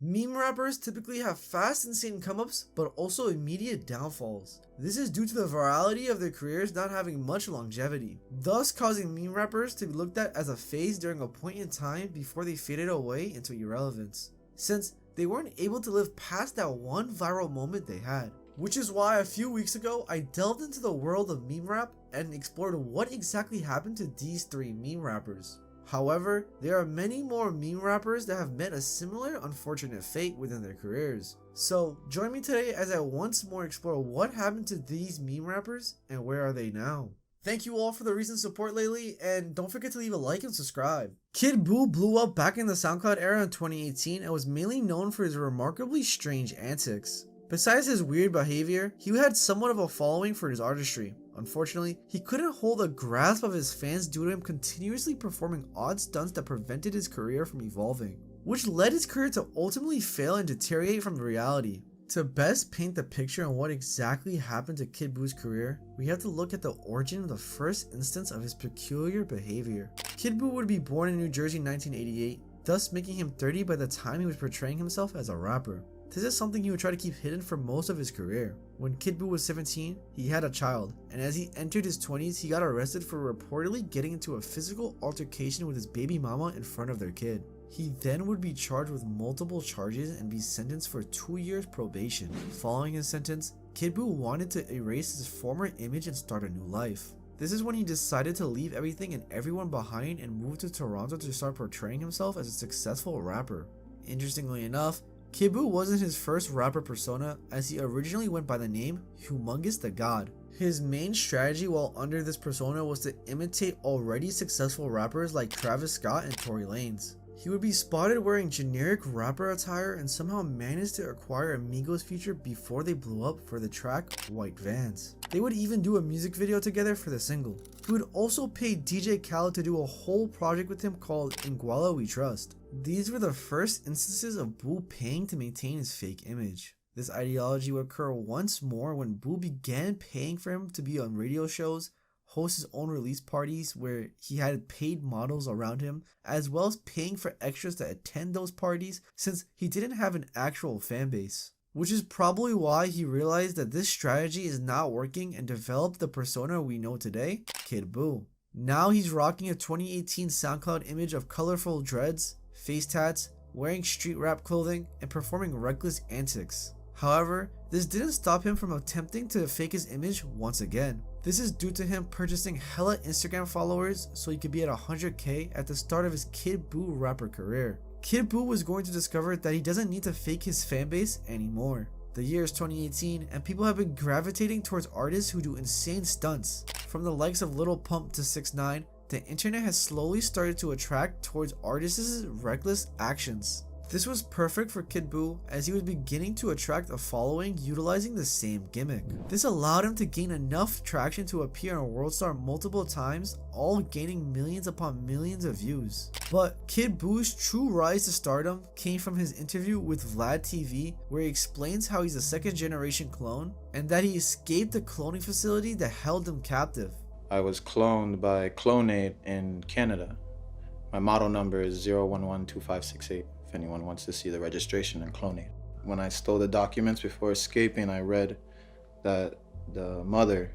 Meme rappers typically have fast, insane come-ups, but also immediate downfalls. This is due to the virality of their careers not having much longevity, thus causing meme rappers to be looked at as a phase during a point in time before they faded away into irrelevance, since they weren't able to live past that one viral moment they had. Which is why a few weeks ago, I delved into the world of meme rap and explored what exactly happened to these three meme rappers. However, there are many more meme rappers that have met a similar unfortunate fate within their careers. So join me today as I once more explore what happened to these meme rappers and where are they now. Thank you all for the recent support lately, and don't forget to leave a like and subscribe. Kidbuu blew up back in the SoundCloud era in 2018 and was mainly known for his remarkably strange antics. Besides his weird behavior, he had somewhat of a following for his artistry. Unfortunately, he couldn't hold a grasp of his fans due to him continuously performing odd stunts that prevented his career from evolving, which led his career to ultimately fail and deteriorate from reality. To best paint the picture on what exactly happened to Kidbuu's career, we have to look at the origin of the first instance of his peculiar behavior. Kidbuu would be born in New Jersey in 1988, thus making him 30 by the time he was portraying himself as a rapper. This is something he would try to keep hidden for most of his career. When Kidbuu was 17, he had a child, and as he entered his 20s, he got arrested for reportedly getting into a physical altercation with his baby mama in front of their kid. He then would be charged with multiple charges and be sentenced for 2 years probation. Following his sentence, Kidbuu wanted to erase his former image and start a new life. This is when he decided to leave everything and everyone behind and move to Toronto to start portraying himself as a successful rapper. Interestingly enough, Kidbuu wasn't his first rapper persona, as he originally went by the name Humongous the God. His main strategy while under this persona was to imitate already successful rappers like Travis Scott and Tory Lanez. He would be spotted wearing generic rapper attire and somehow managed to acquire a Migos feature before they blew up for the track White Vans. They would even do a music video together for the single. He would also pay DJ Khaled to do a whole project with him called In Guala We Trust. These were the first instances of Buu paying to maintain his fake image. This ideology would occur once more when Buu began paying for him to be on radio shows, host his own release parties where he had paid models around him, as well as paying for extras to attend those parties since he didn't have an actual fan base. Which is probably why he realized that this strategy is not working and developed the persona we know today, Kidbuu. Now he's rocking a 2018 SoundCloud image of colorful dreads, face tats, wearing street rap clothing, and performing reckless antics. However, this didn't stop him from attempting to fake his image once again. This is due to him purchasing hella Instagram followers so he could be at 100k at the start of his Kidbuu rapper career. Kidbuu was going to discover that he doesn't need to fake his fanbase anymore. The year is 2018 and people have been gravitating towards artists who do insane stunts. From the likes of Lil Pump to 6ix9ine, the internet has slowly started to attract towards artists' reckless actions. This was perfect for Kidbuu as he was beginning to attract a following utilizing the same gimmick. This allowed him to gain enough traction to appear on World Star multiple times, all gaining millions upon millions of views. But Kidbuu's true rise to stardom came from his interview with Vlad TV, where he explains how he's a second generation clone and that he escaped the cloning facility that held him captive. I was cloned by Clonate in Canada. My model number is 0112568. If anyone wants to see the registration and Clonate. When I stole the documents before escaping, I read that the mother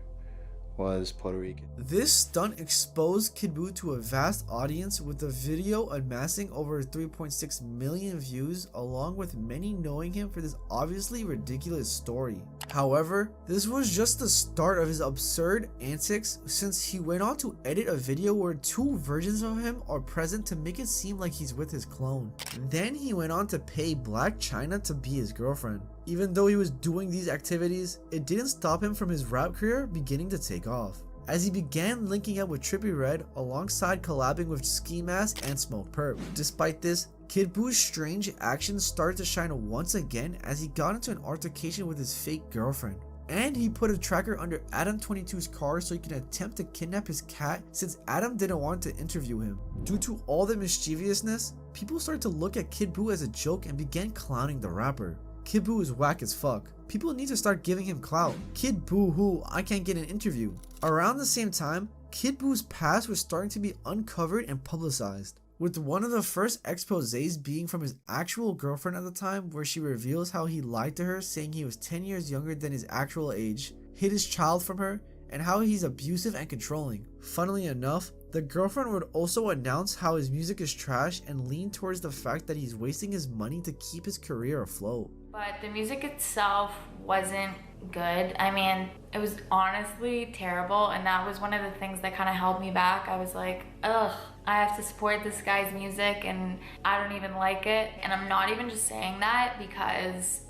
was Puerto Rican. This stunt exposed Kidbuu to a vast audience, with the video amassing over 3.6 million views, along with many knowing him for this obviously ridiculous story. However, this was just the start of his absurd antics, since he went on to edit a video where two versions of him are present to make it seem like he's with his clone. Then he went on to pay Black China to be his girlfriend. Even though he was doing these activities, it didn't stop him from his rap career beginning to take off, as he began linking up with Trippie Redd alongside collabing with Ski Mask and smokepurpp. Despite this, Kidbuu's strange actions started to shine once again as he got into an altercation with his fake girlfriend. And he put a tracker under Adam 22's car so he can attempt to kidnap his cat, since Adam didn't want to interview him. Due to all the mischievousness, people started to look at Kidbuu as a joke and began clowning the rapper. Kidbuu is whack as fuck. People need to start giving him clout. Kidbuu who I can't get an interview. Around the same time, Kidbuu's past was starting to be uncovered and publicized. with one of the first exposés being from his actual girlfriend at the time, where she reveals how he lied to her saying he was 10 years younger than his actual age, hid his child from her, and how he's abusive and controlling. Funnily enough, the girlfriend would also announce how his music is trash and lean towards the fact that he's wasting his money to keep his career afloat. But the music itself wasn't good. I mean, it was honestly terrible, and that was one of the things that kind of held me back. I was like, ugh, I have to support this guy's music and I don't even like it. And I'm not even just saying that because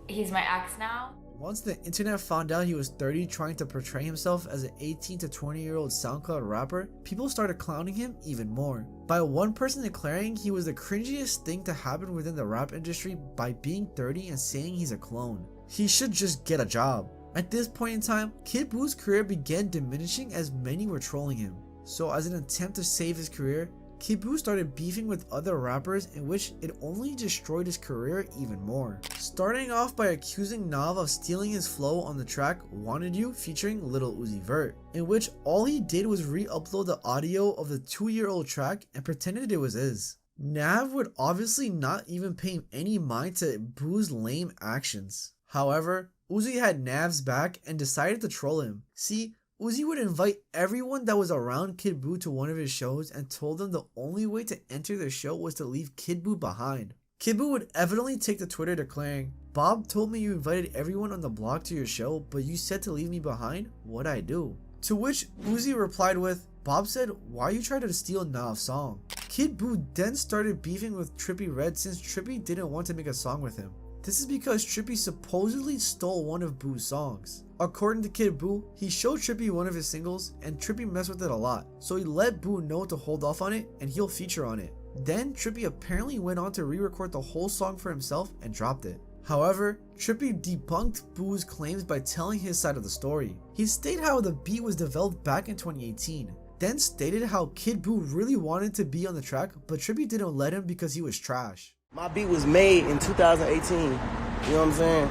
he's my ex now. Once the internet found out he was 30 trying to portray himself as an 18 to 20-year-old SoundCloud rapper, people started clowning him even more, by one person declaring he was the cringiest thing to happen within the rap industry by being 30 and saying he's a clone. He should just get a job. At this point in time, Kidbuu's career began diminishing as many were trolling him. So as an attempt to save his career, Kidbuu started beefing with other rappers, in which it only destroyed his career even more. Starting off by accusing Nav of stealing his flow on the track Wanted You featuring liluzivert, in which all he did was re-upload the audio of the 2-year-old track and pretended it was his. Nav would obviously not even pay any mind to Buu's lame actions. However, Uzi had Nav's back and decided to troll him. See, Uzi would invite everyone that was around Kidbuu to one of his shows and told them the only way to enter their show was to leave Kidbuu behind. Kidbuu would evidently take to Twitter declaring, "Bob told me you invited everyone on the block to your show, but you said to leave me behind? What'd I do?" To which Uzi replied with, "Bob said, why you tried to steal Nav's song?" Kidbuu then started beefing with Trippie Redd since Trippie didn't want to make a song with him. This is because Trippie supposedly stole one of Buu's songs. According to Kidbuu, he showed Trippie one of his singles and Trippie messed with it a lot, so he let Buu know to hold off on it and he'll feature on it. Then Trippie apparently went on to re-record the whole song for himself and dropped it. However, Trippie debunked Buu's claims by telling his side of the story. He stated how the beat was developed back in 2018, then stated how Kidbuu really wanted to be on the track, but Trippie didn't let him because he was trash. My beat was made in 2018, you know what I'm saying?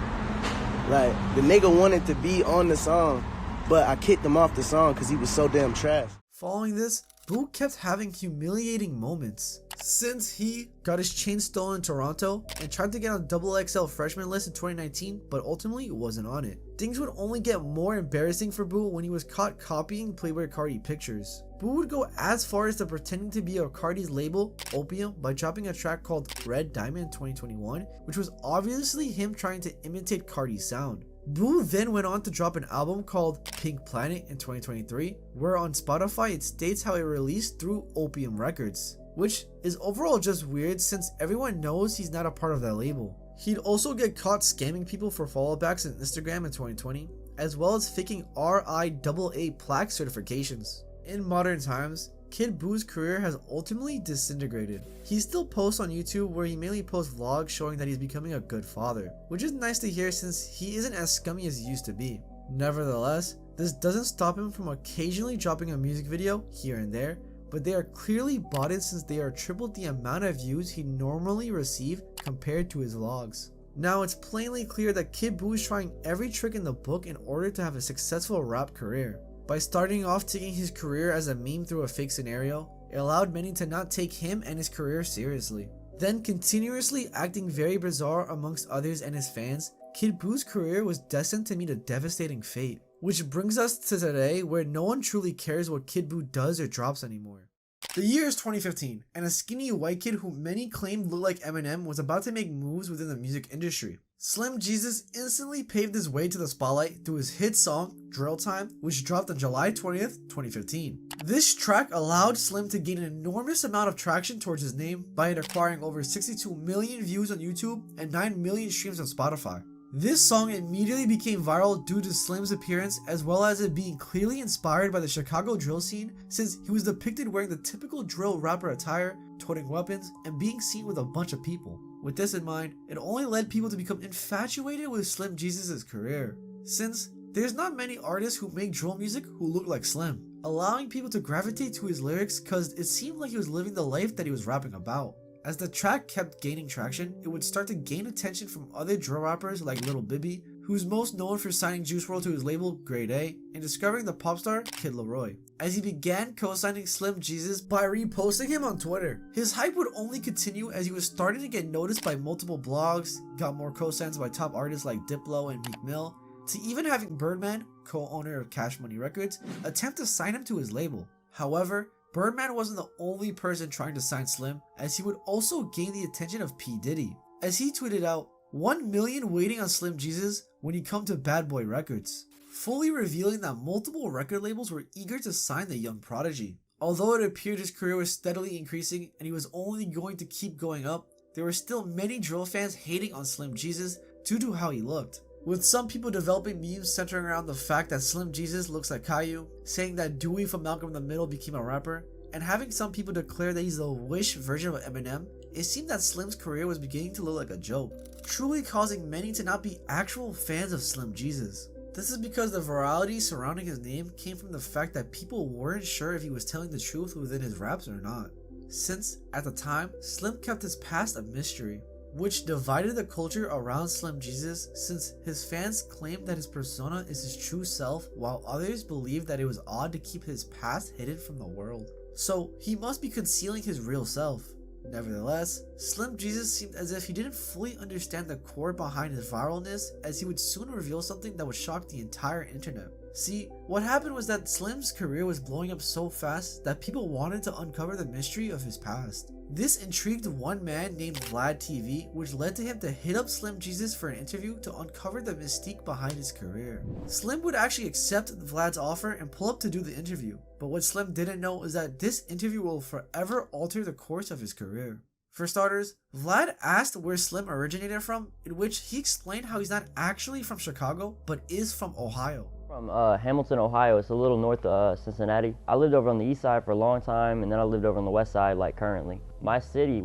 Like, the nigga wanted to be on the song, but I kicked him off the song because he was so damn trash. Following this, Buu kept having humiliating moments, since he got his chain stolen in Toronto and tried to get on XXL freshman list in 2019, but ultimately wasn't on it. Things would only get more embarrassing for Buu when he was caught copying playboicarti pictures. Buu would go as far as to pretending to be a Carti's label, Opium, by dropping a track called Red Diamond in 2021, which was obviously him trying to imitate Carti's sound. Buu then went on to drop an album called Pink Planet in 2023, where on Spotify it states how it released through Opium Records, which is overall just weird since everyone knows he's not a part of that label. He'd also get caught scamming people for follow-backs on Instagram in 2020, as well as faking RIAA plaque certifications. In modern times, Kidbuu's career has ultimately disintegrated. He still posts on YouTube, where he mainly posts vlogs showing that he's becoming a good father, which is nice to hear since he isn't as scummy as he used to be. Nevertheless, this doesn't stop him from occasionally dropping a music video here and there, but they are clearly botted since they are triple the amount of views he normally receive compared to his vlogs. Now it's plainly clear that Kidbuu is trying every trick in the book in order to have a successful rap career. By starting off taking his career as a meme through a fake scenario, it allowed many to not take him and his career seriously. Then continuously acting very bizarre amongst others and his fans, Kidbuu's career was destined to meet a devastating fate. Which brings us to today, where no one truly cares what Kidbuu does or drops anymore. The year is 2015, and a skinny white kid who many claimed looked like Eminem was about to make moves within the music industry. Slim Jesus instantly paved his way to the spotlight through his hit song, Drill Time, which dropped on July 20th, 2015. This track allowed Slim to gain an enormous amount of traction towards his name by it acquiring over 62 million views on YouTube and 9 million streams on Spotify. This song immediately became viral due to Slim's appearance, as well as it being clearly inspired by the Chicago drill scene, since he was depicted wearing the typical drill rapper attire, toting weapons, and being seen with a bunch of people. With this in mind, it only led people to become infatuated with Slim Jesus' career, since there's not many artists who make drill music who look like Slim, allowing people to gravitate to his lyrics cause it seemed like he was living the life that he was rapping about. As the track kept gaining traction, it would start to gain attention from other drill rappers like Lil Bibby, who's most known for signing Juice WRLD to his label Grade A and discovering the pop star Kid Laroi, as he began co-signing Slim Jesus by reposting him on Twitter. His hype would only continue as he was starting to get noticed by multiple blogs, got more co-signs by top artists like Diplo and Meek Mill, to even having Birdman, co-owner of Cash Money Records, attempt to sign him to his label. However, Birdman wasn't the only person trying to sign Slim, as he would also gain the attention of P. Diddy, as he tweeted out, 1 million waiting on Slim Jesus when he come to Bad Boy Records, fully revealing that multiple record labels were eager to sign the young prodigy. Although it appeared his career was steadily increasing and he was only going to keep going up, there were still many drill fans hating on Slim Jesus due to how he looked, with some people developing memes centering around the fact that Slim Jesus looks like Caillou, saying that Dewey from Malcolm in the Middle became a rapper, and having some people declare that he's the Wish version of Eminem. It seemed that Slim's career was beginning to look like a joke, truly causing many to not be actual fans of Slim Jesus. This is because the virality surrounding his name came from the fact that people weren't sure if he was telling the truth within his raps or not, since at the time, Slim kept his past a mystery, which divided the culture around Slim Jesus, since his fans claimed that his persona is his true self while others believed that it was odd to keep his past hidden from the world. So he must be concealing his real self. Nevertheless, Slim Jesus seemed as if he didn't fully understand the core behind his viralness, as he would soon reveal something that would shock the entire internet. See, what happened was that Slim's career was blowing up so fast that people wanted to uncover the mystery of his past. This intrigued one man named Vlad TV, which led to him to hit up Slim Jesus for an interview to uncover the mystique behind his career. Slim would actually accept Vlad's offer and pull up to do the interview, but what Slim didn't know is that this interview will forever alter the course of his career. For starters, Vlad asked where Slim originated from, in which he explained how he's not actually from Chicago, but is from Ohio. From Hamilton, Ohio. It's a little north of Cincinnati. I lived over on the east side for a long time, and then I lived over on the west side, like currently. My city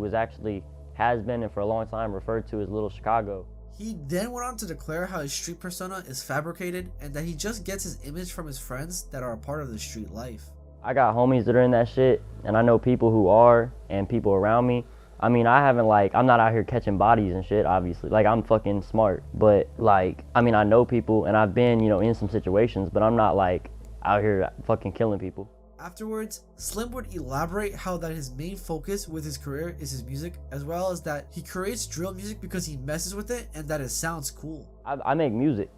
has been and for a long time referred to as Little Chicago. He then went on to declare how his street persona is fabricated and that he just gets his image from his friends that are a part of the street life. I got homies that are in that shit, and I know people who are, and people around me. I mean, I'm not out here catching bodies and shit, obviously. Like, I'm fucking smart. But, I know people, and I've been, in some situations, but I'm not, out here fucking killing people. Afterwards, Slim would elaborate how that his main focus with his career is his music, as well as that he creates drill music because he messes with it and that it sounds cool. I make music.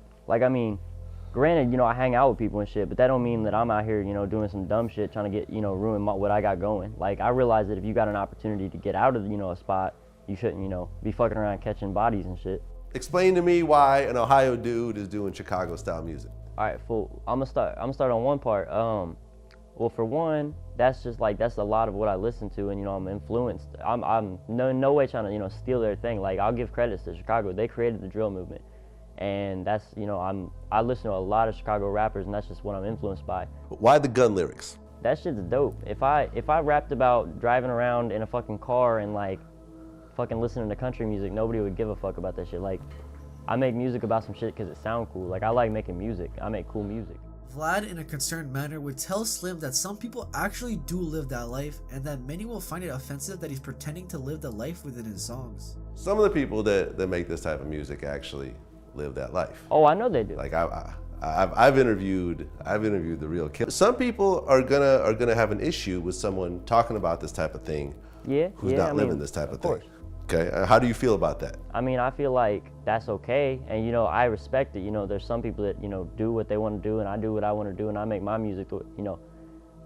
Granted, I hang out with people and shit, but that don't mean that I'm out here, doing some dumb shit trying to get, ruin what I got going. I realize that if you got an opportunity to get out of, a spot, you shouldn't, be fucking around catching bodies and shit. Explain to me why an Ohio dude is doing Chicago-style music. All right, I'm gonna start on one part. Well, for one, that's a lot of what I listen to, and I'm influenced. I'm no way trying to steal their thing. I'll give credits to Chicago. They created the drill movement. And that's, I listen to a lot of Chicago rappers, and that's just what I'm influenced by. Why the gun lyrics? That shit's dope. If I rapped about driving around in a fucking car and fucking listening to country music, nobody would give a fuck about that shit. I make music about some shit because it sound cool. I like making music. I make cool music. Vlad, in a concerned manner, would tell Slim that some people actually do live that life, and that many will find it offensive that he's pretending to live the life within his songs. Some of the people that make this type of music actually live that life. Oh, I know they do. I've interviewed the real killer. Some people are gonna have an issue with someone talking about this type of thing. Who's not living this type of thing. Okay, how do you feel about that? I feel like that's okay, and I respect it. There's some people that do what they want to do, and I do what I want to do, and I make my music.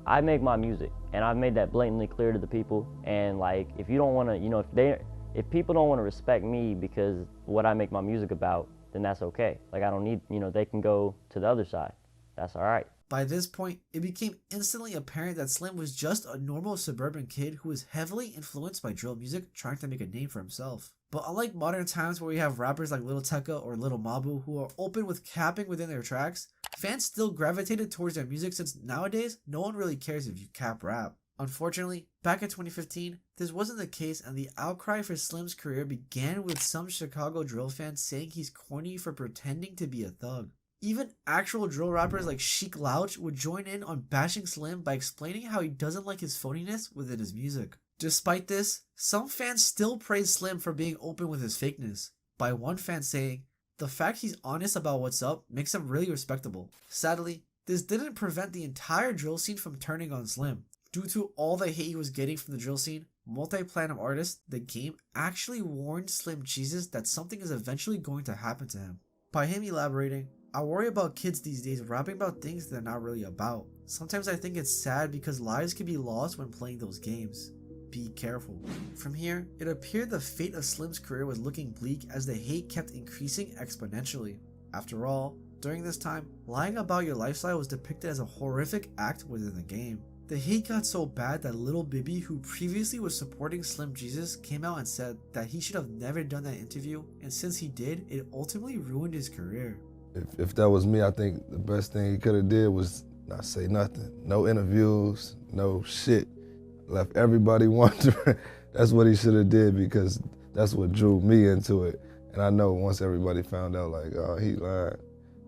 I make my music, and I've made that blatantly clear to the people. And if you don't want to, if people don't want to respect me because what I make my music about, then that's okay. I don't need, they can go to the other side. That's all right. By this point, it became instantly apparent that Slim was just a normal suburban kid who was heavily influenced by drill music, trying to make a name for himself. But unlike modern times where we have rappers like Lil Tecca or Lil Mabu who are open with capping within their tracks, fans still gravitated towards their music, since nowadays, no one really cares if you cap rap. Unfortunately, back in 2015, this wasn't the case, and the outcry for Slim's career began with some Chicago drill fans saying he's corny for pretending to be a thug. Even actual drill rappers like Sheek Louch would join in on bashing Slim by explaining how he doesn't like his phoniness within his music. Despite this, some fans still praise Slim for being open with his fakeness, by one fan saying, The fact he's honest about what's up makes him really respectable. Sadly, this didn't prevent the entire drill scene from turning on Slim. Due to all the hate he was getting from the drill scene, multi-platinum artist, The Game actually warned Slim Jesus that something is eventually going to happen to him. By him elaborating, "I worry about kids these days rapping about things they're not really about. Sometimes I think it's sad because lives can be lost when playing those games. Be careful." From here, it appeared the fate of Slim's career was looking bleak as the hate kept increasing exponentially. After all, during this time, lying about your lifestyle was depicted as a horrific act within the game. The hate got so bad that Lil Bibby, who previously was supporting Slim Jesus, came out and said that he should have never done that interview, and since he did, it ultimately ruined his career. If that was me, I think the best thing he could have did was not say nothing. No interviews, no shit. Left everybody wondering. That's what he should have did, because that's what drew me into it. And I know once everybody found out, like, oh, he lied,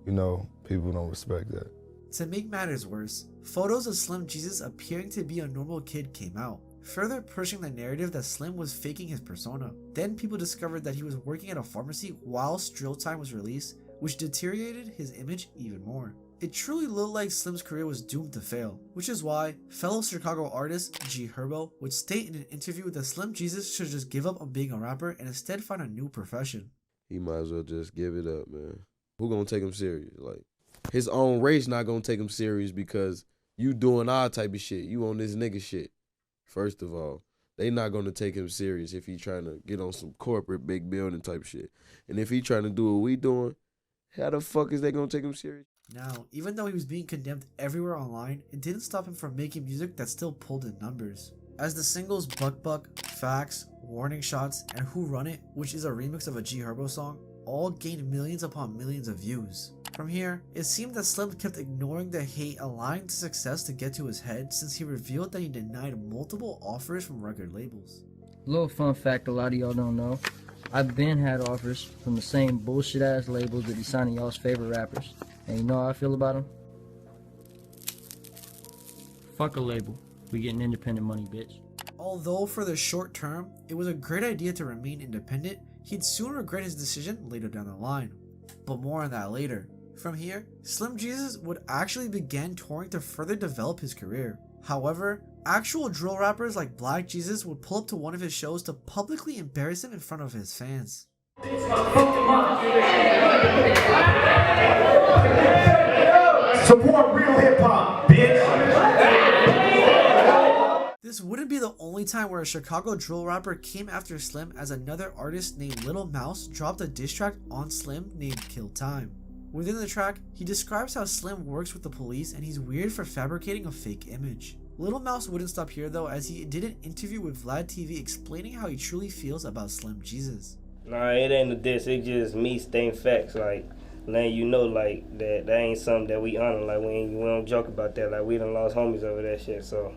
you know, people don't respect that. To make matters worse, photos of Slim Jesus appearing to be a normal kid came out, further pushing the narrative that Slim was faking his persona. Then people discovered that he was working at a pharmacy whilst Drill Time was released, which deteriorated his image even more. It truly looked like Slim's career was doomed to fail, which is why fellow Chicago artist G Herbo would state in an interview that Slim Jesus should just give up on being a rapper and instead find a new profession. He might as well just give it up, man. Who gonna take him serious? Like, his own race not gonna take him serious because you doing our type of shit. You on this nigga shit. First of all, they not gonna take him serious if he trying to get on some corporate big building type shit. And if he trying to do what we doing, how the fuck is they gonna take him serious? Now, even though he was being condemned everywhere online, it didn't stop him from making music that still pulled in numbers. As the singles Buck Buck, Facts, Warning Shots, and Who Run It, which is a remix of a G Herbo song, all gained millions upon millions of views. From here, it seemed that Slim kept ignoring the hate, allowing the success to get to his head since he revealed that he denied multiple offers from record labels. Little fun fact a lot of y'all don't know, I've been had offers from the same bullshit ass labels that be signing y'all's favorite rappers. And you know how I feel about them? Fuck a label. We getting independent money, bitch. Although for the short term, it was a great idea to remain independent, he'd soon regret his decision later down the line. But more on that later. From here, Slim Jesus would actually begin touring to further develop his career. However, actual drill rappers like Black Jesus would pull up to one of his shows to publicly embarrass him in front of his fans. Support real hip hop, bitch. This wouldn't be the only time where a Chicago drill rapper came after Slim, as another artist named Little Mouse dropped a diss track on Slim named Kill Time. Within the track, he describes how Slim works with the police and he's weird for fabricating a fake image. Little Mouse wouldn't stop here though, as he did an interview with Vlad TV explaining how he truly feels about Slim Jesus. Nah, it ain't a diss, it's just me stating facts, like letting you know like that ain't something that we honor, like we don't joke about that, like we done lost homies over that shit, so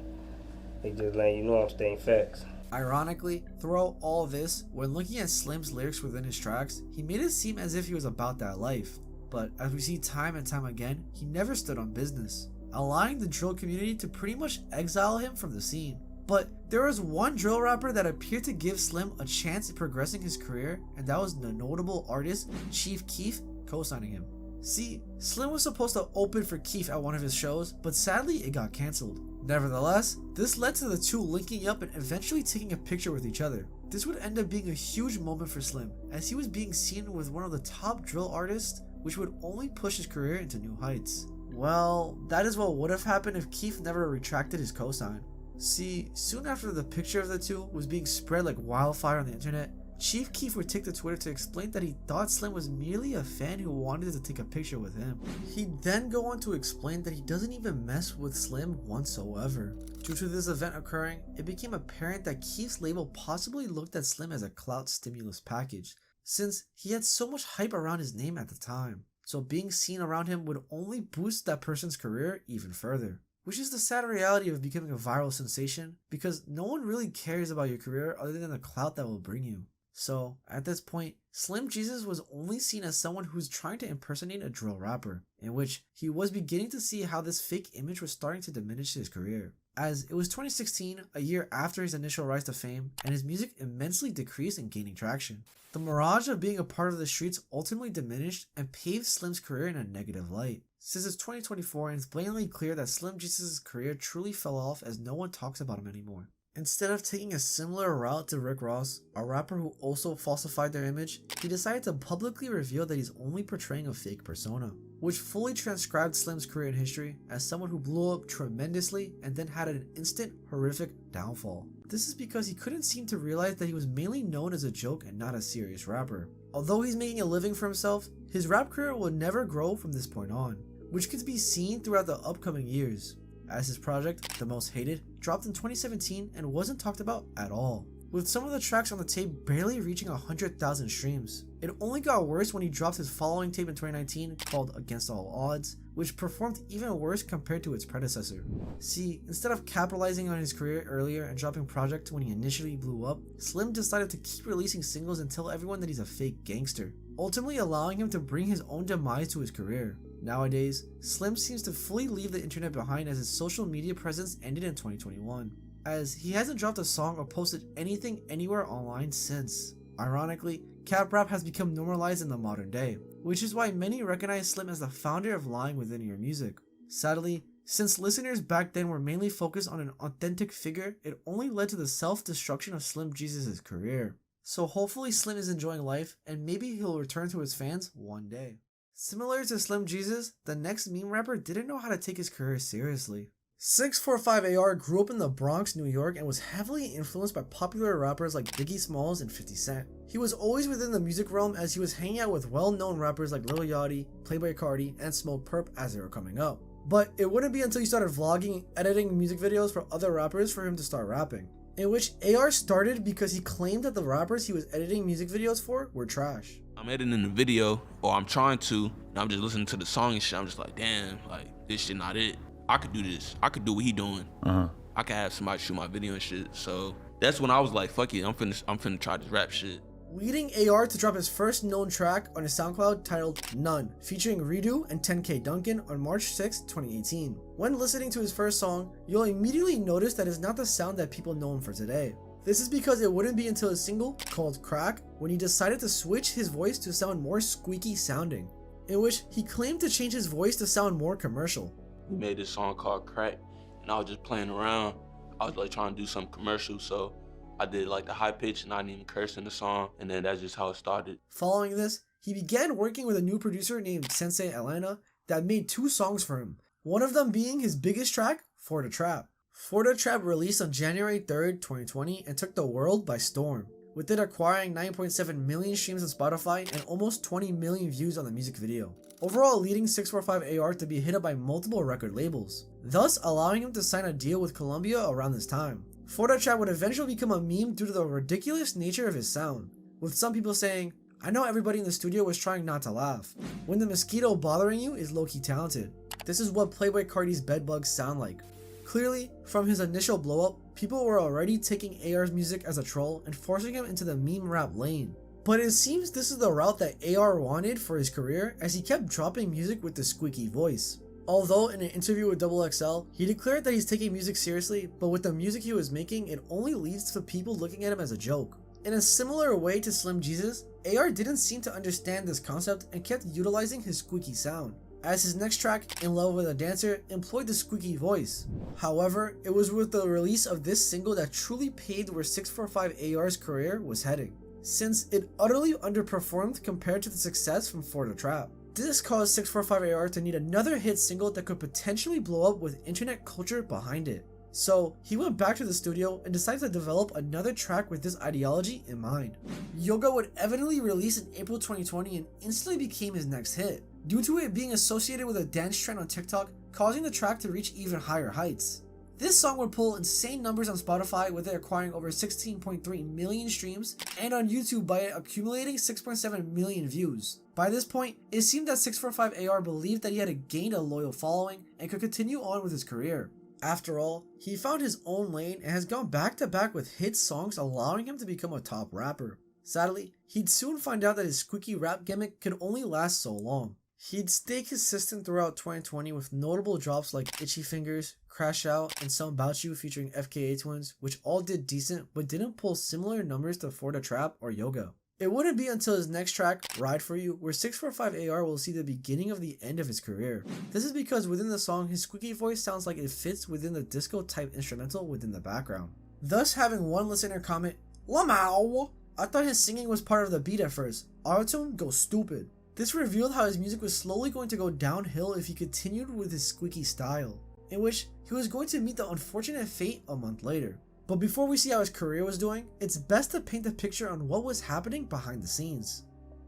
it just letting you know I'm stating facts. Ironically, throughout all this, when looking at Slim's lyrics within his tracks, he made it seem as if he was about that life. But as we see time and time again, he never stood on business, allowing the drill community to pretty much exile him from the scene. But there was one drill rapper that appeared to give Slim a chance at progressing his career, and that was the notable artist Chiefkeef co-signing him. See, Slim was supposed to open for Keef at one of his shows, but sadly it got cancelled. Nevertheless, this led to the two linking up and eventually taking a picture with each other. This would end up being a huge moment for Slim, as he was being seen with one of the top drill artists, which would only push his career into new heights. Well, that is what would have happened if Keef never retracted his cosign. See, soon after the picture of the two was being spread like wildfire on the internet, Chiefkeef would take to Twitter to explain that he thought Slim was merely a fan who wanted to take a picture with him. He'd then go on to explain that he doesn't even mess with Slim whatsoever. Due to this event occurring, it became apparent that Keef's label possibly looked at Slim as a clout stimulus package, since he had so much hype around his name at the time. So being seen around him would only boost that person's career even further. Which is the sad reality of becoming a viral sensation, because no one really cares about your career other than the clout that will bring you. So, at this point, Slim Jesus was only seen as someone who's trying to impersonate a drill rapper, in which he was beginning to see how this fake image was starting to diminish his career. as it was 2016, a year after his initial rise to fame, and his music immensely decreased in gaining traction. The mirage of being a part of the streets ultimately diminished and paved Slim's career in a negative light. Since it's 2024 and it's blatantly clear that Slim Jesus' career truly fell off as no one talks about him anymore. Instead of taking a similar route to Rick Ross, a rapper who also falsified their image, he decided to publicly reveal that he's only portraying a fake persona, which fully transcribed Slim's career in history as someone who blew up tremendously and then had an instant, horrific downfall. This is because he couldn't seem to realize that he was mainly known as a joke and not a serious rapper. Although he's making a living for himself, his rap career will never grow from this point on, which could be seen throughout the upcoming years, as his project, The Most Hated, dropped in 2017 and wasn't talked about at all, with some of the tracks on the tape barely reaching 100,000 streams. It only got worse when he dropped his following tape in 2019 called Against All Odds, which performed even worse compared to its predecessor. See, instead of capitalizing on his career earlier and dropping projects when he initially blew up, Slim decided to keep releasing singles and tell everyone that he's a fake gangster, ultimately allowing him to bring his own demise to his career. Nowadays, Slim seems to fully leave the internet behind as his social media presence ended in 2021, as he hasn't dropped a song or posted anything anywhere online since. Ironically, cap rap has become normalized in the modern day, which is why many recognize Slim as the founder of lying within your music. Sadly, since listeners back then were mainly focused on an authentic figure, it only led to the self-destruction of Slim Jesus' career. So hopefully Slim is enjoying life, and maybe he'll return to his fans one day. Similar to Slim Jesus, the next meme rapper didn't know how to take his career seriously. 645AR grew up in the Bronx, New York, and was heavily influenced by popular rappers like Biggie Smalls and 50 Cent. He was always within the music realm as he was hanging out with well-known rappers like Lil Yachty, playboicarti, and smokepurpp as they were coming up. But it wouldn't be until he started vlogging and editing music videos for other rappers for him to start rapping, in which AR started because he claimed that the rappers he was editing music videos for were trash. I'm editing the video, or I'm trying to, and I'm just listening to the song and shit. I'm just like, damn, like, this shit not it. I could do this. I could do what he doing. I could have somebody shoot my video and shit. So that's when I was like, fuck it, I'm finna try this rap shit. Leading AR to drop his first known track on his SoundCloud titled None, featuring Redo and 10K Duncan on March 6, 2018. When listening to his first song, you'll immediately notice that it's not the sound that people know him for today. This is because it wouldn't be until his single, called Crack, when he decided to switch his voice to sound more squeaky sounding, in which he claimed to change his voice to sound more commercial. We made this song called Crack, and I was just playing around. I was like trying to do something commercial, so I did like the high pitch and I didn't even curse in the song, and then that's just how it started. Following this, he began working with a new producer named Sensei Elena that made 2 songs for him, one of them being his biggest track, For the Trap. For the Trap released on January 3rd, 2020 and took the world by storm, with it acquiring 9.7 million streams on Spotify and almost 20 million views on the music video, overall leading 645AR to be hit up by multiple record labels, thus allowing him to sign a deal with Columbia around this time. For the Trap would eventually become a meme due to the ridiculous nature of his sound, with some people saying, "I know everybody in the studio was trying not to laugh. When the mosquito bothering you is low-key talented. This is what playboicarti's bedbugs sound like." Clearly, from his initial blow-up, people were already taking AR's music as a troll and forcing him into the meme rap lane. But it seems this is the route that AR wanted for his career, as he kept dropping music with the squeaky voice. Although in an interview with XXL, he declared that he's taking music seriously, but with the music he was making, it only leads to people looking at him as a joke. In a similar way to Slim Jesus, AR didn't seem to understand this concept and kept utilizing his squeaky sound, as his next track, In Love with a Dancer, employed the squeaky voice. However, it was with the release of this single that truly paved where 645AR's career was heading, since it utterly underperformed compared to the success from For the Trap. This caused 645AR to need another hit single that could potentially blow up with internet culture behind it. So he went back to the studio and decided to develop another track with this ideology in mind. Yoga would evidently release in April 2020 and instantly became his next hit, due to it being associated with a dance trend on TikTok, causing the track to reach even higher heights. This song would pull insane numbers on Spotify, with it acquiring over 16.3 million streams, and on YouTube by it accumulating 6.7 million views. By this point, it seemed that 645AR believed that he had gained a loyal following and could continue on with his career. After all, he found his own lane and has gone back to back with hit songs, allowing him to become a top rapper. Sadly, he'd soon find out that his squeaky rap gimmick could only last so long. He'd stay consistent throughout 2020 with notable drops like Itchy Fingers, Crash Out, and Some About You featuring FKA Twins, which all did decent but didn't pull similar numbers to For the Trap or Yoga. It wouldn't be until his next track, Ride For You, where 645AR will see the beginning of the end of his career. This is because within the song, his squeaky voice sounds like it fits within the disco type instrumental within the background. Thus having one listener comment, "Lamau! I thought his singing was part of the beat at first. Autotune goes stupid." This revealed how his music was slowly going to go downhill if he continued with his squeaky style, in which he was going to meet the unfortunate fate a month later. But before we see how his career was doing, it's best to paint a picture on what was happening behind the scenes.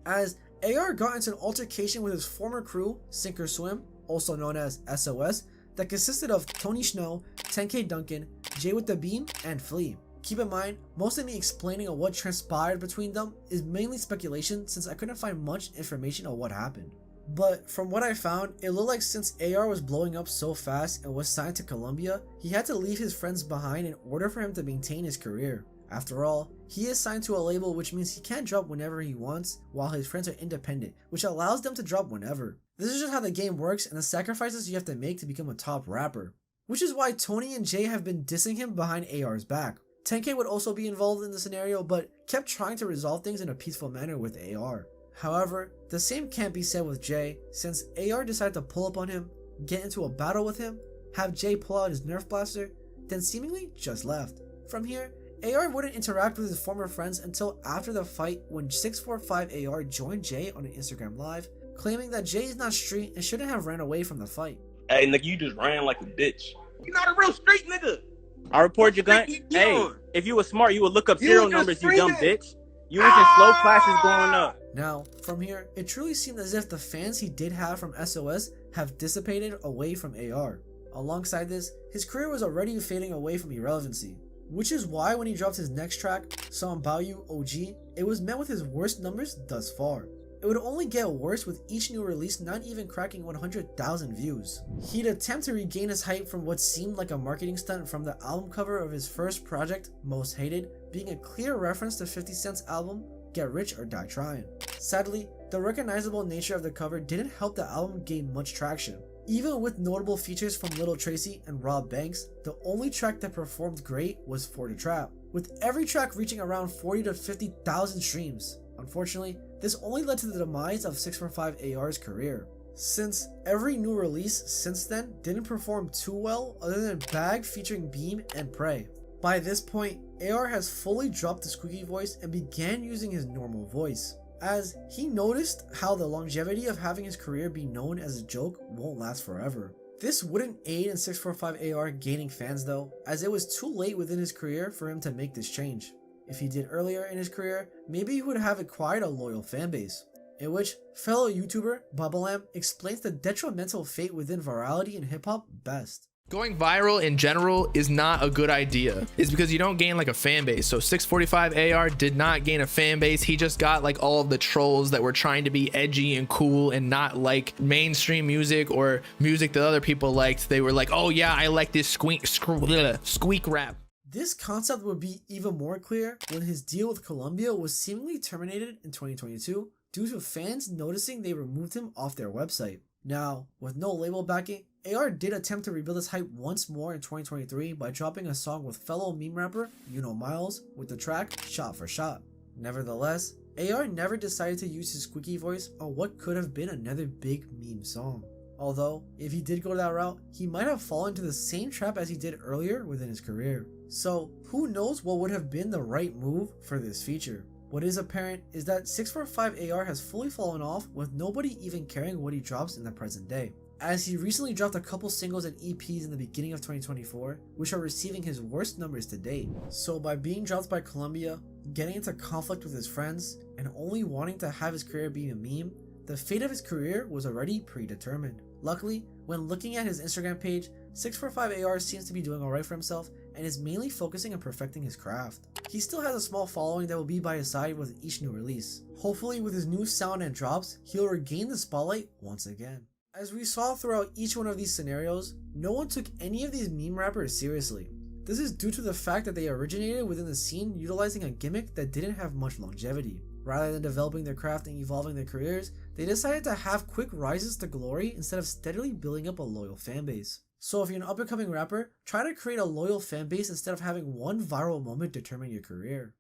As AR got into an altercation with his former crew, Sink or Swim, also known as SOS, that consisted of Tony Snow, 10K Duncan, Jay with the Beam, and Flea. Keep in mind, most of me explaining on what transpired between them is mainly speculation since I couldn't find much information on what happened. But from what I found, it looked like since AR was blowing up so fast and was signed to Columbia, he had to leave his friends behind in order for him to maintain his career. After all, he is signed to a label, which means he can't drop whenever he wants, while his friends are independent, which allows them to drop whenever. This is just how the game works and the sacrifices you have to make to become a top rapper. Which is why Tony and Jay have been dissing him behind AR's back. 10K would also be involved in the scenario, but kept trying to resolve things in a peaceful manner with AR. However, the same can't be said with Jay, since AR decided to pull up on him, get into a battle with him, have Jay pull out his Nerf blaster, then seemingly just left. From here, AR wouldn't interact with his former friends until after the fight when 645AR joined Jay on an Instagram live, claiming that Jay is not street and shouldn't have ran away from the fight. Hey nigga, you just ran like a bitch. You're not a real street nigga. I report your gun. Hey, if you were smart, you would look up serial numbers, you dumb bitch. You was in slow classes growing up. Now, from here, it truly seemed as if the fans he did have from SOS have dissipated away from AR. Alongside this, his career was already fading away from irrelevancy, which is why when he dropped his next track, Some About You OG, it was met with his worst numbers thus far. It would only get worse with each new release not even cracking 100,000 views. He'd attempt to regain his hype from what seemed like a marketing stunt from the album cover of his first project, Most Hated, being a clear reference to 50 Cent's album, Get Rich or Die Trying. Sadly, the recognizable nature of the cover didn't help the album gain much traction. Even with notable features from Lil Tracy and Rob Banks, the only track that performed great was For the Trap, with every track reaching around 40 to 50,000 streams. Unfortunately, this only led to the demise of 645AR's career, since every new release since then didn't perform too well other than Bag featuring Beam and Prey. By this point, AR has fully dropped the squeaky voice and began using his normal voice, as he noticed how the longevity of having his career be known as a joke won't last forever. This wouldn't aid in 645AR gaining fans though, as it was too late within his career for him to make this change. If he did earlier in his career, maybe he would have acquired a loyal fanbase. In which fellow YouTuber Bubblelamp explains the detrimental fate within virality in hip-hop best. Going viral in general is not a good idea. It's because you don't gain like a fan base. So 645AR did not gain a fan base. He just got like all of the trolls that were trying to be edgy and cool and not like mainstream music or music that other people liked. They were like, oh yeah, I like this squeak rap. This concept would be even more clear when his deal with Columbia was seemingly terminated in 2022 due to fans noticing they removed him off their website. Now, with no label backing, AR did attempt to rebuild his hype once more in 2023 by dropping a song with fellow meme rapper Miles with the track Shot for Shot. Nevertheless, AR never decided to use his squeaky voice on what could have been another big meme song. Although, if he did go that route, he might have fallen into the same trap as he did earlier within his career. So, who knows what would have been the right move for this feature. What is apparent is that 645AR has fully fallen off with nobody even caring what he drops in the present day, as he recently dropped a couple singles and EPs in the beginning of 2024, which are receiving his worst numbers to date. So by being dropped by Columbia, getting into conflict with his friends, and only wanting to have his career be a meme, the fate of his career was already predetermined. Luckily, when looking at his Instagram page, 645AR seems to be doing alright for himself and is mainly focusing on perfecting his craft. He still has a small following that will be by his side with each new release. Hopefully with his new sound and drops, he'll regain the spotlight once again. As we saw throughout each one of these scenarios, no one took any of these meme rappers seriously. This is due to the fact that they originated within the scene utilizing a gimmick that didn't have much longevity. Rather than developing their craft and evolving their careers, They decided to have quick rises to glory instead of steadily building up a loyal fanbase. So if you're an up-and-coming rapper, try to create a loyal fanbase instead of having one viral moment determine your career.